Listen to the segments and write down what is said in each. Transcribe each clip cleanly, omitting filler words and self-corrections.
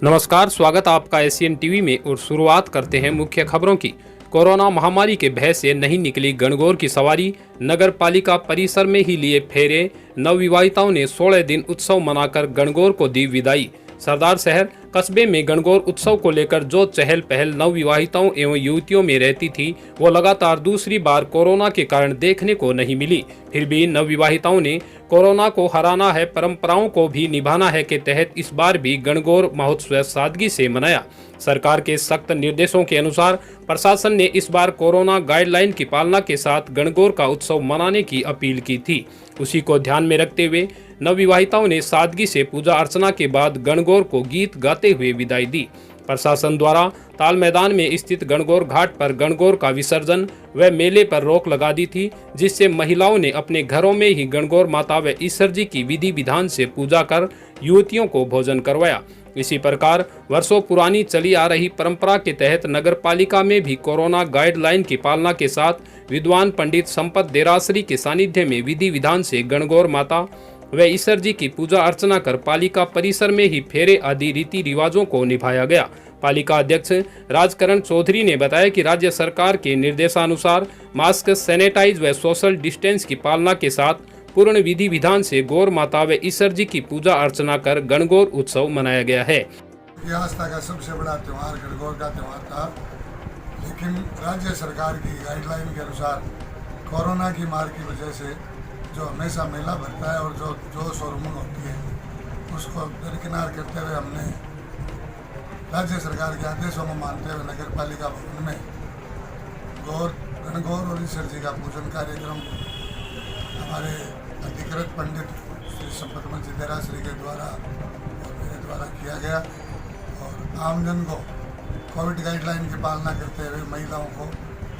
नमस्कार, स्वागत आपका एशियन टीवी में और शुरुआत करते हैं मुख्य खबरों की। कोरोना महामारी के भय से नहीं निकली गणगौर की सवारी, नगर पालिका परिसर में ही लिए फेरे। नवविवाहिताओं ने 16 दिन उत्सव मनाकर गणगौर को दी विदाई। सरदार शहर कस्बे में गणगौर उत्सव को लेकर जो चहल पहल नवविवाहिताओं एवं युवतियों में रहती थी, वो लगातार दूसरी बार कोरोना के कारण देखने को नहीं मिली। फिर भी नवविवाहिताओं ने कोरोना को हराना है, परंपराओं को भी निभाना है के तहत इस बार भी गणगौर महोत्सव सादगी से मनाया। सरकार के सख्त निर्देशों के अनुसार प्रशासन ने इस बार कोरोना गाइडलाइन की पालना के साथ गणगौर का उत्सव मनाने की अपील की थी। उसी को ध्यान में रखते हुए नवविवाहिताओं ने सादगी से पूजा अर्चना के बाद गणगौर को गीत गाते हुए विदाई दी। प्रशासन द्वारा ताल मैदान में स्थित गणगौर घाट पर गणगौर का विसर्जन व मेले पर रोक लगा दी थी, जिससे महिलाओं ने अपने घरों में ही गणगौर माता व ईश्वर जी की विधि विधान से पूजा कर युवतियों को भोजन करवाया। इसी प्रकार वर्षों पुरानी चली आ रही परंपरा के तहत नगर पालिका में भी कोरोना गाइडलाइन की पालना के साथ विद्वान पंडित संपत देरासरी के सानिध्य में विधि विधान से गणगौर माता व ईश्वर जी की पूजा अर्चना कर पालिका परिसर में ही फेरे आदि रीति रिवाजों को निभाया गया। पालिका अध्यक्ष राजकरण चौधरी ने बताया कि राज्य सरकार के निर्देशानुसार मास्क, सैनिटाइज व सोशल डिस्टेंस की पालना के साथ पूर्ण विधि विधान से गौर माता व ईश्वर जी की पूजा अर्चना कर गणगौर उत्सव मनाया गया है। आस्था का सबसे बड़ा त्योहार गणगौर का त्योहार था, लेकिन राज्य सरकार की गाइडलाइन के अनुसार कोरोना की मार की वजह से जो हमेशा मेला भरता है और जो शोरूमिंग होती है उसको दरकिनार करते हुए हमने राज्य सरकार के आदेशों को मानते हुए नगर पालिका भवन में गणगौर और ईश्वर जी का पूजन कार्यक्रम हमारे अधिकृत पंडित श्री संपत देरासरी के द्वारा और मेरे द्वारा किया गया। और आमजन को कोविड गाइडलाइन की पालना करते हुए महिलाओं को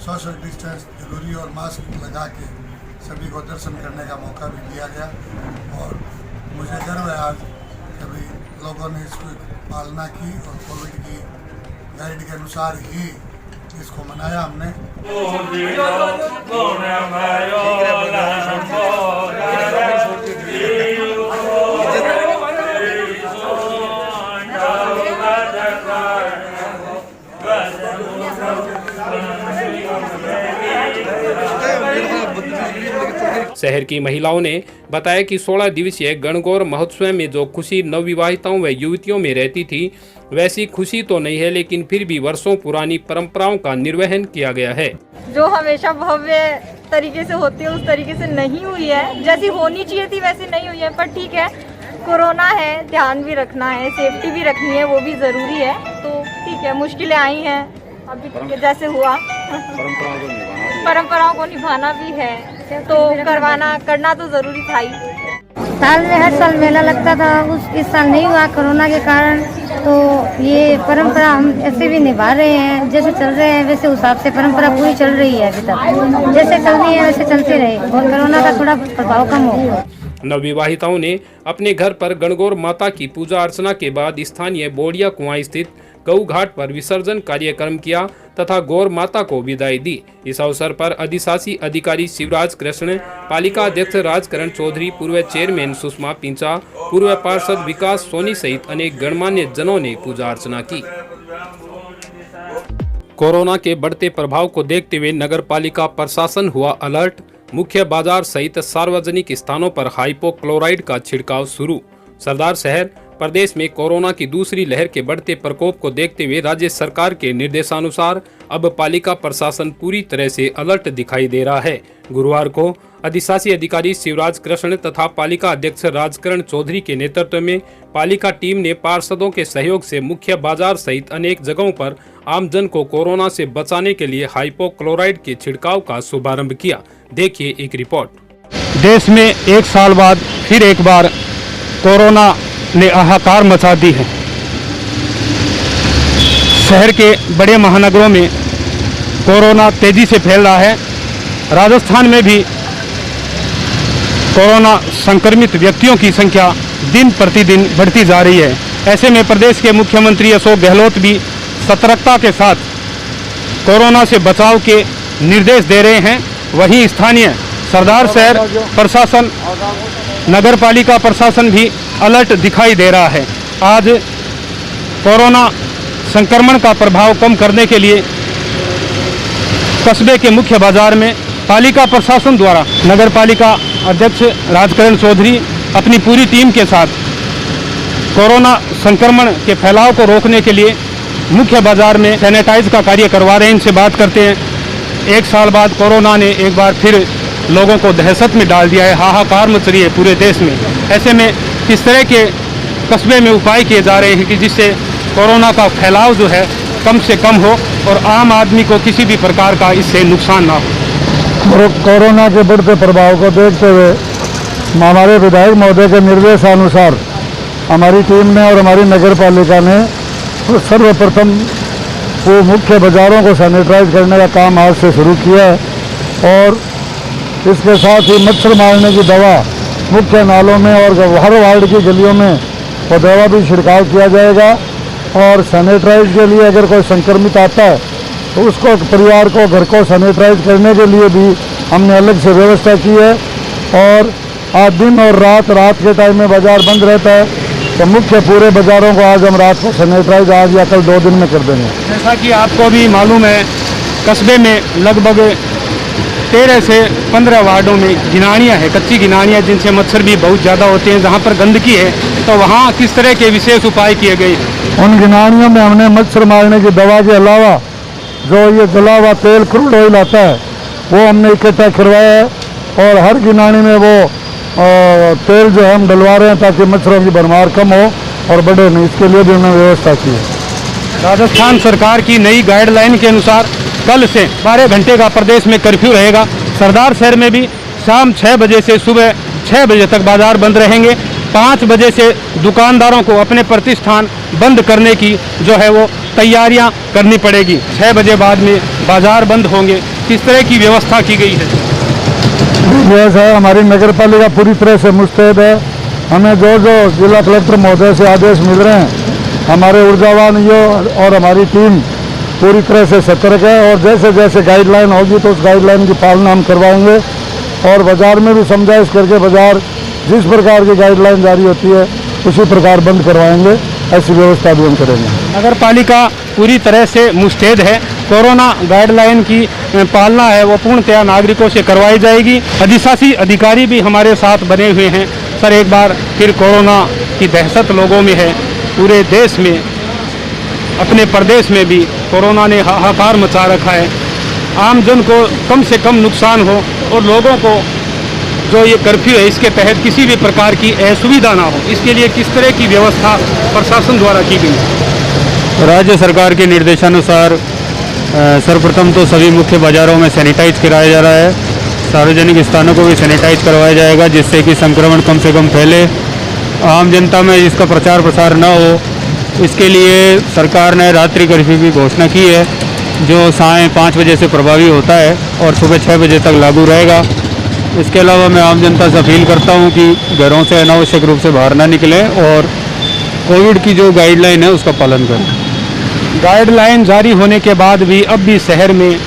सोशल डिस्टेंस जरूरी और मास्क लगा के सभी को दर्शन करने का मौका भी दिया गया। और मुझे गर्व है आज कभी लोगों ने इसकी पालना की और कोविड की गाइड के अनुसार ही इसको मनाया हमने। शहर की महिलाओं ने बताया कि 16 दिवसीय गणगौर महोत्सव में जो खुशी नवविवाहिताओं व युवतियों में रहती थी, वैसी खुशी तो नहीं है, लेकिन फिर भी वर्षों पुरानी परंपराओं का निर्वहन किया गया है। जो हमेशा भव्य तरीके से होती है उस तरीके से नहीं हुई है, जैसी होनी चाहिए थी वैसी नहीं हुई है। पर ठीक है, कोरोना है, ध्यान भी रखना है, सेफ्टी भी रखनी है, वो भी जरूरी है। तो ठीक है, मुश्किलें आई हैं अभी जैसे हुआ, परंपराओं को निभाना भी है, तो करना तो जरूरी था ही। साल में हर साल मेला लगता था, इस साल नहीं हुआ कोरोना के कारण। तो ये परंपरा हम ऐसे भी निभा रहे हैं, जैसे चल रहे हैं वैसे हिसाब से परंपरा पूरी चल रही है। अभी तक जैसे चलनी है वैसे चलते रहे और कोरोना का थोड़ा प्रभाव कम हो। नवविवाहिताओं ने अपने घर पर गणगौर माता की पूजा अर्चना के बाद स्थानीय बोड़िया कुआं स्थित गऊ घाट पर विसर्जन कार्यक्रम किया तथा गौर माता को विदाई दी। इस अवसर पर अधिशासी अधिकारी शिवराज कृष्ण, पालिका अध्यक्ष राजकरण चौधरी, पूर्व चेयरमैन सुषमा पिंचा, पूर्व पार्षद विकास सोनी सहित अनेक गणमान्य जनों ने पूजा अर्चना की। कोरोना के बढ़ते प्रभाव को देखते हुए नगर पालिका प्रशासन हुआ अलर्ट। मुख्य बाजार सहित सार्वजनिक स्थानों पर हाइपोक्लोराइड का छिड़काव शुरू। सरदार शहर प्रदेश में कोरोना की दूसरी लहर के बढ़ते प्रकोप को देखते हुए राज्य सरकार के निर्देशानुसार अब पालिका प्रशासन पूरी तरह से अलर्ट दिखाई दे रहा है। गुरुवार को अधिशासी अधिकारी शिवराज कृष्ण तथा पालिका अध्यक्ष राजकरण चौधरी के नेतृत्व में पालिका टीम ने पार्षदों के सहयोग से मुख्य बाजार सहित अनेक जगहों पर आमजन को कोरोना से बचाने के लिए हाइपोक्लोराइड के छिड़काव का शुभारंभ किया। देखिए एक रिपोर्ट। देश में एक साल बाद फिर एक बार कोरोना ने हाहाकार मचा दी है। शहर के बड़े महानगरों में कोरोना तेजी से फैल रहा है। राजस्थान में भी कोरोना संक्रमित व्यक्तियों की संख्या दिन प्रतिदिन बढ़ती जा रही है। ऐसे में प्रदेश के मुख्यमंत्री अशोक गहलोत भी सतर्कता के साथ कोरोना से बचाव के निर्देश दे रहे हैं। वहीं स्थानीय सरदार शहर प्रशासन, नगर पालिका प्रशासन भी अलर्ट दिखाई दे रहा है। आज कोरोना संक्रमण का प्रभाव कम करने के लिए कस्बे के मुख्य बाजार में पालिका प्रशासन द्वारा नगर पालिका अध्यक्ष राजकरण चौधरी अपनी पूरी टीम के साथ कोरोना संक्रमण के फैलाव को रोकने के लिए मुख्य बाजार में सैनिटाइज का कार्य करवा रहे हैं। इनसे बात करते हैं। एक साल बाद कोरोना ने एक बार फिर लोगों को दहशत में डाल दिया है, हाहाकार मच रही है पूरे देश में। ऐसे में किस तरह के कस्बे में उपाय किए जा रहे हैं कि जिससे कोरोना का फैलाव जो है कम से कम हो और आम आदमी को किसी भी प्रकार का इससे नुकसान ना हो। कोरोना के बढ़ते प्रभाव को देखते हुए हमारे विधायक महोदय के निर्देशानुसार हमारी टीम ने और हमारी नगर पालिका ने सर्वप्रथम वो मुख्य बाज़ारों को सैनिटाइज करने का काम आज से शुरू किया है और इसके साथ ही मच्छर मारने की दवा मुख्य नालों में और हर वार्ड की गलियों में वो दवा भी छिड़काव किया जाएगा। और सैनिटाइज के लिए अगर कोई संक्रमित आता है तो उसको परिवार को घर को सैनिटाइज करने के लिए भी हमने अलग से व्यवस्था की है। और आज दिन और रात के टाइम में बाज़ार बंद रहता है तो मुख्य पूरे बाज़ारों को आज हम रात को सैनिटाइज आज या कल 2 दिन में कर देंगे। जैसा कि आपको भी मालूम है, कस्बे में लगभग 13 से 15 वार्डों में गिनानियाँ हैं, कच्ची गिनानियाँ, जिनसे मच्छर भी बहुत ज़्यादा होते हैं। जहाँ पर गंदगी है तो वहाँ किस तरह के विशेष उपाय किए गए? उन गिनानियों में हमने मच्छर मारने की दवा के अलावा जो ये जला हुआ तेल क्रूड ऑयल आता है वो हमने इकट्ठा करवाया है और हर गिनानी में वो तेल जो है हम डलवा रहे हैं ताकि मच्छरों की भरमार कम हो और बढ़े नहीं। इसके लिए भी हमने व्यवस्था की है। राजस्थान सरकार की नई गाइडलाइन के अनुसार कल से 12 घंटे का प्रदेश में कर्फ्यू रहेगा। सरदार शहर में भी शाम 6 बजे से सुबह 6 बजे तक बाजार बंद रहेंगे। 5 बजे से दुकानदारों को अपने प्रतिष्ठान बंद करने की जो है वो तैयारियां करनी पड़ेगी। 6 बजे बाद में बाजार बंद होंगे। किस तरह की व्यवस्था की गई है? है हमारी नगर पालिका पूरी तरह से मुस्तैद है। हमें जो जिला कलेक्टर महोदय से आदेश मिल रहे हैं, हमारे ऊर्जावान ये और हमारी टीम पूरी तरह से सतर्क है और जैसे जैसे गाइडलाइन होगी तो उस गाइडलाइन की पालना हम करवाएंगे और बाज़ार में भी समझाइश करके बाज़ार जिस प्रकार की गाइडलाइन जारी होती है उसी प्रकार बंद करवाएंगे। ऐसी व्यवस्था भी हम करेंगे। नगर पालिका पूरी तरह से मुस्तैद है। कोरोना गाइडलाइन की पालना है वो पूर्णतया नागरिकों से करवाई जाएगी। अधिशासी अधिकारी भी हमारे साथ बने हुए हैं। सर, एक बार फिर कोरोना की दहशत लोगों में है, पूरे देश में, अपने प्रदेश में भी कोरोना ने हाहाकार मचा रखा है। आम जन को कम से कम नुकसान हो और लोगों को जो ये कर्फ्यू है इसके तहत किसी भी प्रकार की असुविधा ना हो, इसके लिए किस तरह की व्यवस्था प्रशासन द्वारा की गई? राज्य सरकार के निर्देशानुसार सर्वप्रथम तो सभी मुख्य बाज़ारों में सैनिटाइज कराया जा रहा है। सार्वजनिक स्थानों को भी सैनिटाइज करवाया जाएगा जिससे कि संक्रमण कम से कम फैले, आम जनता में इसका प्रचार प्रसार न हो। इसके लिए सरकार ने रात्रि कर्फ्यू की घोषणा की है जो सायं 5 बजे से प्रभावी होता है और सुबह 6 बजे तक लागू रहेगा। इसके अलावा मैं आम जनता से अपील करता हूं कि घरों से अनावश्यक रूप से बाहर ना निकलें और कोविड की जो गाइडलाइन है उसका पालन करें। गाइडलाइन जारी होने के बाद भी अब भी शहर में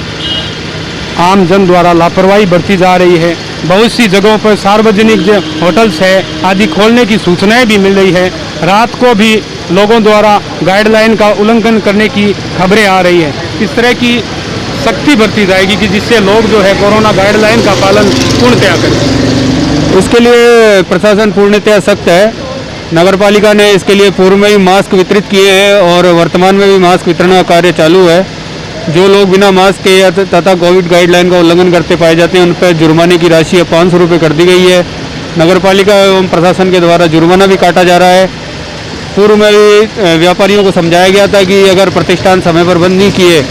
आम जन द्वारा लापरवाही बरती जा रही है। बहुत सी जगहों पर सार्वजनिक जो होटल्स है आदि खोलने की सूचनाएं भी मिल रही है। रात को भी लोगों द्वारा गाइडलाइन का उल्लंघन करने की खबरें आ रही है। इस तरह की सख्ती बरती जाएगी कि जिससे लोग जो है कोरोना गाइडलाइन का पालन पूर्णतया करें। इसके लिए प्रशासन पूर्णतया सख्त है। नगर पालिका ने इसके लिए पूर्व में ही मास्क वितरित किए हैं और वर्तमान में भी मास्क वितरण का कार्य चालू है। जो लोग बिना मास्क के तथा कोविड गाइडलाइन का उल्लंघन करते पाए जाते हैं उन पर जुर्माने की राशि 500 रुपये कर दी गई है। नगर पालिका एवं प्रशासन के द्वारा जुर्माना भी काटा जा रहा है। पूर्व में भी व्यापारियों को समझाया गया था कि अगर प्रतिष्ठान समय पर बंद नहीं किए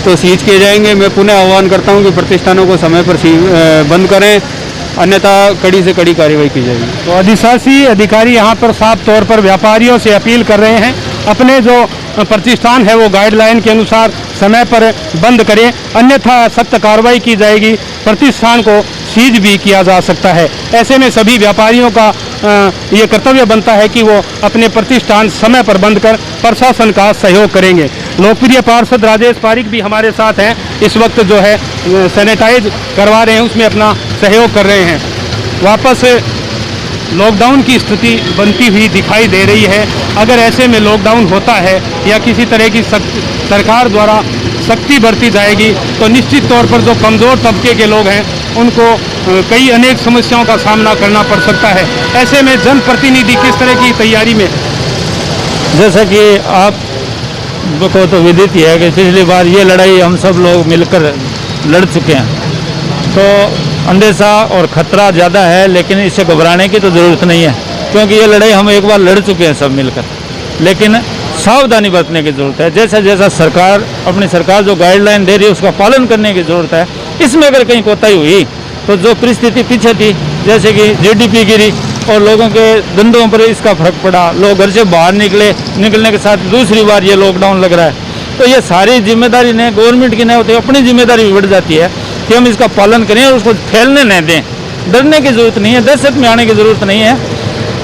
तो सीज किए जाएंगे। मैं पुनः आह्वान करता हूं कि प्रतिष्ठानों को समय पर बंद करें, अन्यथा कड़ी से कड़ी कार्रवाई की जाएगी। तो अधिशासी अधिकारी यहाँ पर साफ तौर पर व्यापारियों से अपील कर रहे हैं अपने जो प्रतिष्ठान है वो गाइडलाइन के अनुसार समय पर बंद करें, अन्यथा सख्त कार्रवाई की जाएगी। प्रतिष्ठान को सीज भी किया जा सकता है। ऐसे में सभी व्यापारियों का ये कर्तव्य बनता है कि वो अपने प्रतिष्ठान समय पर बंद कर प्रशासन का सहयोग करेंगे। लोकप्रिय पार्षद राजेश पारिक भी हमारे साथ हैं। इस वक्त जो है सैनिटाइज करवा रहे हैं, उसमें अपना सहयोग कर रहे हैं। वापस लॉकडाउन की स्थिति बनती हुई दिखाई दे रही है। अगर ऐसे में लॉकडाउन होता है या किसी तरह की सरकार द्वारा सख्ती बरती जाएगी तो निश्चित तौर पर जो कमज़ोर तबके के लोग हैं उनको कई अनेक समस्याओं का सामना करना पड़ सकता है। ऐसे में जनप्रतिनिधि किस तरह की तैयारी में? जैसा कि आपको तो विदित ही है कि पिछली बार ये लड़ाई हम सब लोग मिलकर लड़ चुके हैं, तो अंदेशा और खतरा ज़्यादा है, लेकिन इससे घबराने की तो ज़रूरत नहीं है क्योंकि ये लड़ाई हम एक बार लड़ चुके हैं सब मिलकर। लेकिन सावधानी बरतने की ज़रूरत है। जैसा जैसा अपनी सरकार जो गाइडलाइन दे रही है उसका पालन करने की ज़रूरत है। इसमें अगर कहीं कोताही हुई तो जो परिस्थिति पीछे थी, जैसे कि जीडीपी गिरी और लोगों के धंधों पर इसका फर्क पड़ा, लोग घर से बाहर निकलने के साथ दूसरी बार ये लॉकडाउन लग रहा है, तो ये सारी जिम्मेदारी ने गवर्नमेंट की नहीं होती, अपनी जिम्मेदारी भी बढ़ जाती है कि हम इसका पालन करें और उसको फैलने न दें। डरने की ज़रूरत नहीं है, दहशत में आने की ज़रूरत नहीं है,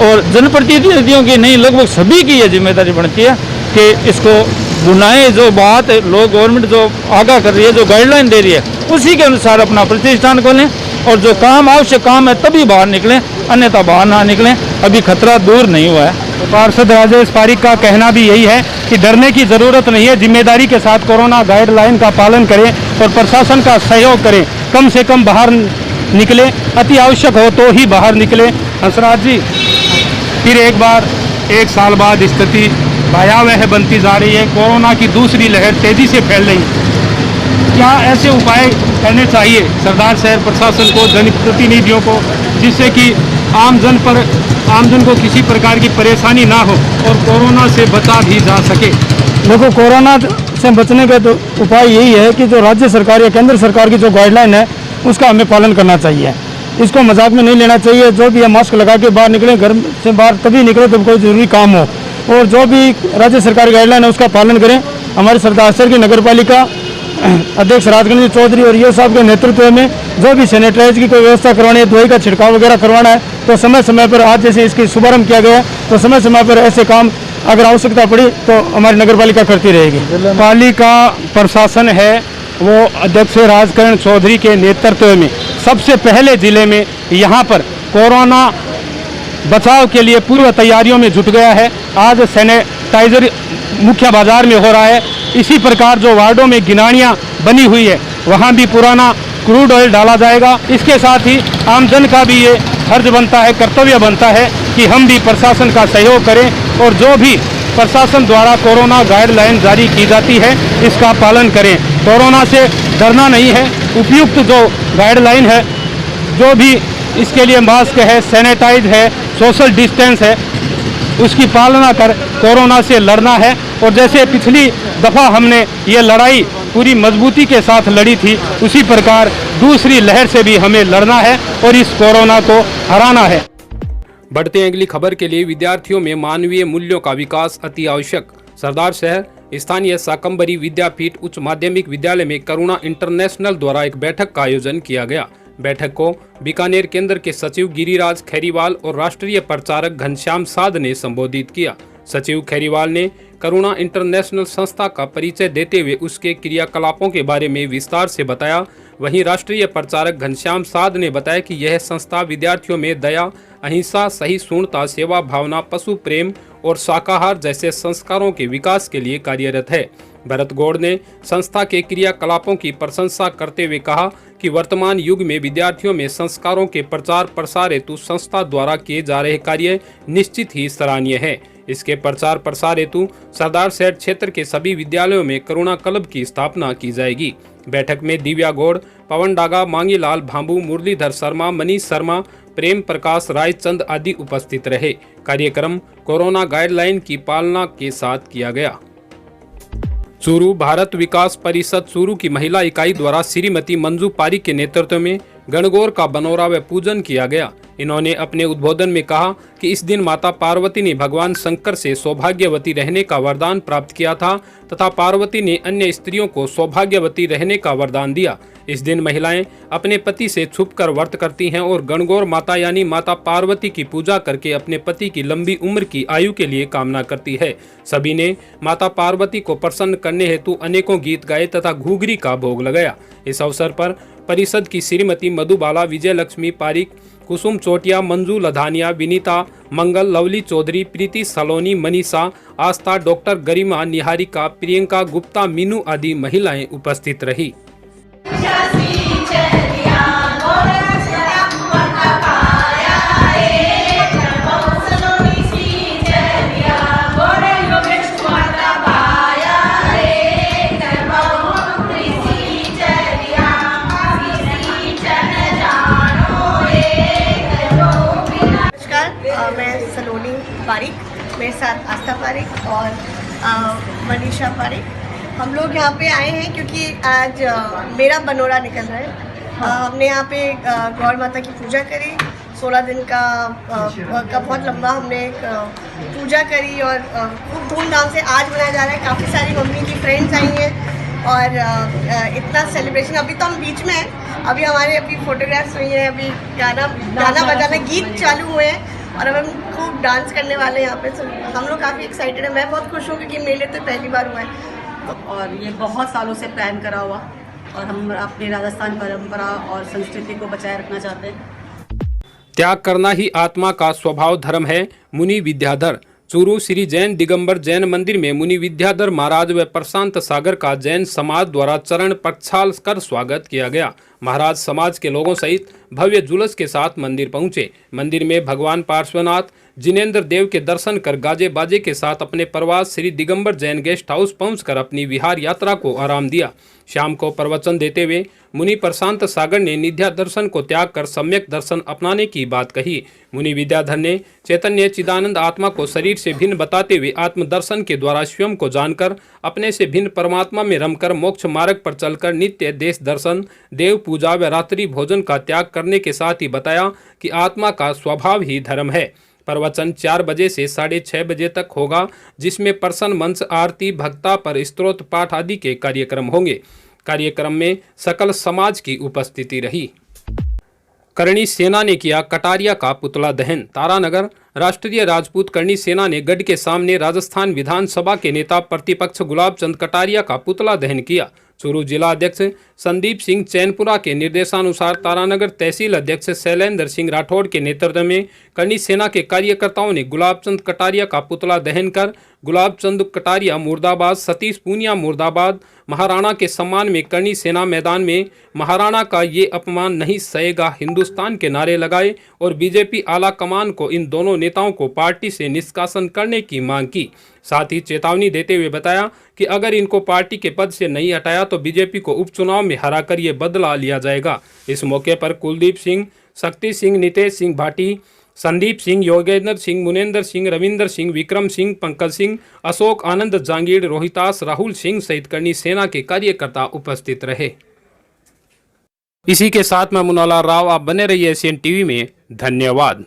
और जनप्रतिनिधियों की नहीं, लगभग सभी की ये जिम्मेदारी बनती है कि इसको बुनाएं। जो बात लोग गवर्नमेंट जो आगाह कर रही है, जो गाइडलाइन दे रही है, उसी के अनुसार अपना प्रतिष्ठान खोलें और जो काम आवश्यक काम है तभी बाहर निकलें, अन्यथा बाहर ना निकलें। अभी खतरा दूर नहीं हुआ है। पार्षद राजेश पारिक का कहना भी यही है कि डरने की ज़रूरत नहीं है, जिम्मेदारी के साथ कोरोना गाइडलाइन का पालन करें और प्रशासन का सहयोग करें, कम से कम बाहर निकले, अति आवश्यक हो तो ही बाहर निकले। हंसराज जी, फिर एक बार 1 साल बाद स्थिति भयावह बनती जा रही है, कोरोना की दूसरी लहर तेजी से फैल रही है। क्या ऐसे उपाय करने चाहिए सरदार शहर प्रशासन को, जनप्रतिनिधियों को, जिससे कि आमजन को किसी प्रकार की परेशानी ना हो और कोरोना से बचा भी जा सके? देखो, कोरोना से बचने का तो उपाय यही है कि जो राज्य सरकार या केंद्र सरकार की जो गाइडलाइन है उसका हमें पालन करना चाहिए। इसको मजाक में नहीं लेना चाहिए। जो भी है मास्क लगा के बाहर निकलें, घर से बाहर तभी निकले जब कोई ज़रूरी काम हो, और जो भी राज्य सरकारी गाइडलाइन है उसका पालन करें। हमारे सरदार शहर की नगर पालिका अध्यक्ष राजगणेश चौधरी और ये साहब के नेतृत्व में जो भी सैनिटाइज की कोई व्यवस्था करवानी है, दवाई का छिड़काव वगैरह करवाना है, तो समय समय पर, आज जैसे इसकी शुभारंभ किया गया है, तो समय समय पर ऐसे काम अगर आवश्यकता पड़ी तो हमारी नगर पालिका करती रहेगी। पालिका प्रशासन है वो अध्यक्ष राजकरण चौधरी के नेतृत्व में सबसे पहले जिले में यहाँ पर कोरोना बचाव के लिए पूर्व तैयारियों में जुट गया है। आज सैनिटाइजर मुख्य बाजार में हो रहा है। इसी प्रकार जो वार्डों में गिनानियाँ बनी हुई है वहाँ भी पुराना क्रूड ऑयल डाला जाएगा। इसके साथ ही आमजन का भी ये फर्ज बनता है, कर्तव्य बनता है कि हम भी प्रशासन का सहयोग करें और जो भी प्रशासन द्वारा कोरोना गाइडलाइन जारी की जाती है इसका पालन करें। कोरोना से डरना नहीं है, उपयुक्त जो गाइडलाइन है, जो भी इसके लिए मास्क है, सैनिटाइज है, सोशल डिस्टेंस है, उसकी पालना कर कोरोना से लड़ना है। और जैसे पिछली दफ़ा हमने ये लड़ाई पूरी मजबूती के साथ लड़ी थी, उसी प्रकार दूसरी लहर से भी हमें लड़ना है और इस कोरोना को हराना है। बढ़ते अगली खबर के लिए विद्यार्थियों में मानवीय मूल्यों का विकास अति आवश्यक। सरदार शहर स्थानीय शाकंभरी विद्यापीठ उच्च माध्यमिक विद्यालय में करुणा इंटरनेशनल द्वारा एक बैठक का आयोजन किया गया। बैठक को बीकानेर केंद्र के सचिव गिरिराज खैरीवाल और राष्ट्रीय प्रचारक घनश्याम साध ने संबोधित किया। सचिव खैरीवाल ने करुणा इंटरनेशनल संस्था का परिचय देते हुए उसके क्रियाकलापों के बारे में विस्तार से बताया। वहीं राष्ट्रीय प्रचारक घनश्याम साध ने बताया कि यह संस्था विद्यार्थियों में दया, अहिंसा, सहिष्णुता, सेवा भावना, पशु प्रेम और शाकाहार जैसे संस्कारों के विकास के लिए कार्यरत है। भरत गौड़ ने संस्था के क्रियाकलापों की प्रशंसा करते हुए कहा कि वर्तमान युग में विद्यार्थियों में संस्कारों के प्रचार प्रसार हेतु संस्था द्वारा किए जा रहे कार्य निश्चित ही सराहनीय है। इसके प्रचार प्रसार हेतु सरदार शहर क्षेत्र के सभी विद्यालयों में करुणा क्लब की स्थापना की जाएगी। बैठक में दिव्या गौड़, पवन डागा, मांगीलाल भांबू, मुरलीधर शर्मा, मनीष शर्मा, प्रेम प्रकाश रायचंद आदि उपस्थित रहे। कार्यक्रम कोरोना गाइडलाइन की पालना के साथ किया गया। चूरू भारत विकास परिषद चूरू की महिला इकाई द्वारा श्रीमती मंजू पारिक के नेतृत्व में गणगौर का बनौरा व पूजन किया गया। इन्होंने अपने उद्बोधन में कहा कि इस दिन माता पार्वती ने भगवान शंकर से सौभाग्यवती रहने का वरदान प्राप्त किया था तथा पार्वती ने अन्य स्त्रियों को सौभाग्यवती रहने का वरदान दिया। इस दिन महिलाएं अपने पति से छुपकर व्रत करती हैं और गणगौर माता यानी माता पार्वती की पूजा करके अपने पति की लंबी उम्र की आयु के लिए कामना करती है। सभी ने माता पार्वती को प्रसन्न करने हेतु अनेकों गीत गाए तथा घूघरी का भोग लगाया। इस अवसर पर परिषद की श्रीमती मधुबाला विजय लक्ष्मी पारिक, कुसुम चोटिया, मंजू लधानिया, विनीता मंगल, लवली चौधरी, प्रीति सलोनी, मनीषा, आस्था, डॉक्टर गरिमा, निहारिका, प्रियंका गुप्ता, मीनू आदि महिलाएं उपस्थित रही। मैं सलोनी पारिक, मेरे साथ आस्था पारिक और मनीषा पारिक। हम लोग यहाँ पे आए हैं क्योंकि आज मेरा बनोरा निकल रहा है। हमने यहाँ पे गौर माता की पूजा करी, 16 दिन का बहुत लंबा हमने पूजा करी और खूब धूमधाम से आज मनाया जा रहा है। काफ़ी सारी मम्मी की फ्रेंड्स आई हैं और इतना सेलिब्रेशन। अभी तो हम बीच में हैं, अभी हमारे अभी फोटोग्राफ्स हुई हैं, अभी गाना बजाना गीत चालू हुए हैं और अब हम खूब डांस करने वाले हैं यहाँ पे। हम लोग काफ़ी एक्साइटेड हैं। मैं बहुत खुश हूँ क्योंकि मेरे लिए तो पहली बार हुआ है और ये बहुत सालों से प्लान करा हुआ और हम अपनी राजस्थान परंपरा और संस्कृति को बचाए रखना चाहते हैं। त्याग करना ही आत्मा का स्वभाव धर्म है। मुनि विद्याधर। चूरू श्री जैन दिगंबर जैन मंदिर में मुनि विद्याधर महाराज व प्रशांत सागर का जैन समाज द्वारा चरण प्रक्षाल कर स्वागत किया गया। महाराज समाज के लोगों सहित भव्य जुलूस के साथ मंदिर पहुंचे। मंदिर में भगवान पार्श्वनाथ जिनेंद्र देव के दर्शन कर गाजे बाजे के साथ अपने प्रवास श्री दिगंबर जैन गेस्ट हाउस पहुंचकर अपनी विहार यात्रा को आराम दिया। शाम को प्रवचन देते हुए मुनि प्रशांत सागर ने निध्या दर्शन को त्याग कर सम्यक दर्शन अपनाने की बात कही। मुनि विद्याधर ने चैतन्य चिदानंद आत्मा को शरीर से भिन्न बताते हुए आत्मदर्शन के द्वारा स्वयं को जानकर अपने से भिन्न परमात्मा में रमकर मोक्ष मार्ग पर चलकर नित्य देश दर्शन, देव पूजा व रात्रि भोजन का त्याग करने के साथ ही बताया कि आत्मा का स्वभाव ही धर्म है। प्रवचन 4 बजे से 6:30 बजे तक होगा, जिसमें प्रसन्न मंच, आरती, भक्ता पर स्तोत्र पाठ आदि के कार्यक्रम होंगे। कार्यक्रम में सकल समाज की उपस्थिति रही। करणी सेना ने किया कटारिया का पुतला दहन। तारानगर राष्ट्रीय राजपूत करणी सेना ने गढ़ के सामने राजस्थान विधानसभा के नेता प्रतिपक्ष गुलाब चंद कटारिया का पुतला दहन किया। चूरू जिला अध्यक्ष संदीप सिंह चैनपुरा के निर्देशानुसार तारानगर तहसील अध्यक्ष शैलेंद्र सिंह राठौड़ के नेतृत्व में करणी सेना के कार्यकर्ताओं ने गुलाब चंद कटारिया का पुतला दहन कर गुलाब चंद कटारिया मुर्दाबाद, सतीश पूनिया मुर्दाबाद, महाराणा के सम्मान में करणी सेना मैदान में महाराणा का ये अपमान नहीं सहेगा हिंदुस्तान के नारे लगाए और बीजेपी आला कमान को इन दोनों नेताओं को पार्टी से निष्कासन करने की मांग की। साथ ही चेतावनी देते हुए बताया कि अगर इनको पार्टी के पद से नहीं हटाया तो बीजेपी को उपचुनाव में हराकर ये बदला लिया जाएगा। इस मौके पर कुलदीप सिंह, शक्ति सिंह, नितेश सिंह भाटी, संदीप सिंह, योगेंद्र सिंह, मुनेंद्र सिंह, रविंदर सिंह, विक्रम सिंह, पंकज सिंह, अशोक आनंद जांगीड़, रोहितास, राहुल सिंह सहित करणी सेना के कार्यकर्ता उपस्थित रहे। इसी के साथ मैं मुनाला राव, आप बने रहिए एशियन टीवी में। धन्यवाद।